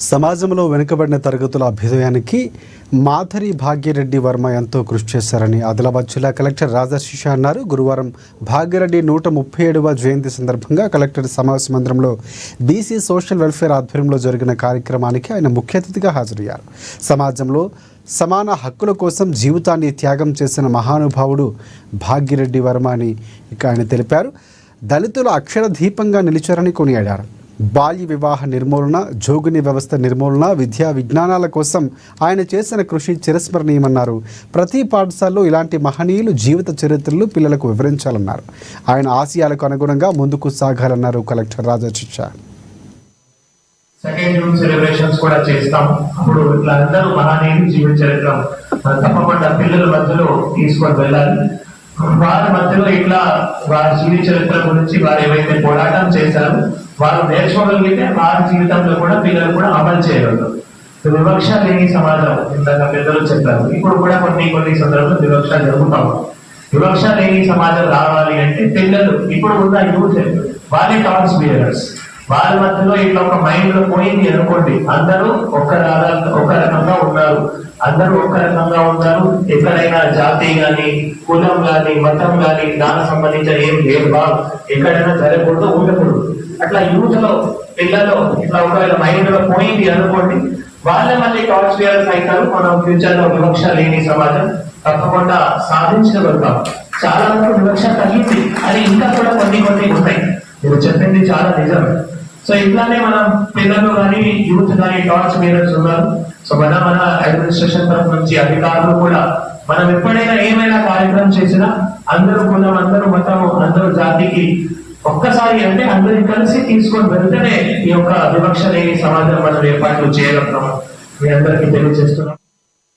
సమాజంలో వెనుకబడిన తరగతుల అభ్యుదయానికి మాధరి భాగ్యరెడ్డి వర్మ ఎంతో కృషి చేశారని ఆదిలాబాద్ జిల్లా కలెక్టర్ రాజశేష అన్నారు. గురువారం భాగ్యరెడ్డి 137వ జయంతి సందర్భంగా కలెక్టర్ సమావేశ మందిరంలో బీసీ సోషల్ వెల్ఫేర్ ఆధ్వర్యంలో జరిగిన కార్యక్రమానికి ఆయన ముఖ్య అతిథిగా హాజరయ్యారు. సమాజంలో సమాన హక్కుల కోసం జీవితాన్ని త్యాగం చేసిన మహానుభావుడు భాగ్యరెడ్డి వర్మ అని ఆయన తెలిపారు. దళితుల అక్షర దీపంగా నిలిచారని కొనియాడారు. బాల్య వివాహ నిర్మూలన, జోగిని వ్యవస్థ నిర్మూలన, విద్యా విజ్ఞానాల కోసం ఆయన చేసిన కృషి చిరస్మరణీయమన్నారు. ప్రతి పాఠశాలలో ఇలాంటి మహనీయులు జీవిత చరిత్రలు పిల్లలకు వివరించాలన్నారు. ఆయన ఆశయాలకు అనుగుణంగా ముందుకు సాగాలన్నారు కలెక్టర్ రాజశేష. సెకండ్ జూన్ సెలబ్రేషన్స్ కూడా చేస్తాం. అప్పుడు ఇట్లా అందరూ మహనీయులు జీవిత చరిత్ర తప్పకుండా పిల్లల మధ్యలో తీసుకొని వెళ్ళాలి. వారి మధ్యలో ఇట్లా వారి జీవిత చరిత్ర గురించి వారు ఏవైతే పోరాటం చేశారో వారు నేర్చుకోగలిగితే వారి జీవితంలో కూడా పిల్లలు కూడా అమలు చేయగలరు. వివక్ష లేని సమాజం ఇందాక పెద్దలు చెప్పారు. ఇప్పుడు కూడా కొన్ని సందర్భంలో వివక్ష జరుగుతాం. వివక్ష లేని సమాజం రావాలి అంటే పిల్లలు ఇప్పుడు ఉన్న యూత్ వాళ్ళే టాప్స్ బియరర్స్. వాళ్ళ మధ్యలో ఇట్లా ఒక మైండ్ లో పోయింది అనుకోండి, అందరూ ఒక రకంగా ఉన్నారు, అందరూ ఒక రకంగా ఉన్నారు. ఎక్కడైనా జాతి గాని, కులం గాని, మతం గాని, దానికి సంబంధించిన ఏం భేదభావం ఎక్కడైనా జరగకూడదు, ఉండకూడదు. అట్లా యూత్ లో పిల్లలు ఇట్లా ఒకవేళ మైండ్ లో పోయింది అనుకోండి, వాళ్ళ మళ్ళీ టాప్స్ బియరర్స్ అవుతారు. మనం ఫ్యూచర్ లో వివక్ష లేని సమాజం తప్పకుండా సాధించగలుగుతాం. చాలా వరకు వివక్ష తగ్గింది, అది ఇంకా కూడా కొన్ని ఉన్నాయి. మీరు చెప్పింది చాలా నిజం. సో ఇట్లానే మనం పిల్లలు కానీ యూత్ కానీ టార్చ్ బేరర్స్ ఉన్నారు. సో మన అడ్మినిస్ట్రేషన్ తరఫు నుంచి అధికారులు కూడా మనం ఎప్పుడైనా ఏమైనా కార్యక్రమం చేసినా అందరూ కులం, అందరూ మతం, అందరూ జాతికి ఒక్కసారి అంటే అందరిని కలిసి తీసుకొని వెళ్తేనే ఈ యొక్క వివక్ష లేని సమాజం మనం ఏర్పాట్లు చేయగలుగుతాం. మీ అందరికీ తెలియజేస్తున్నాం.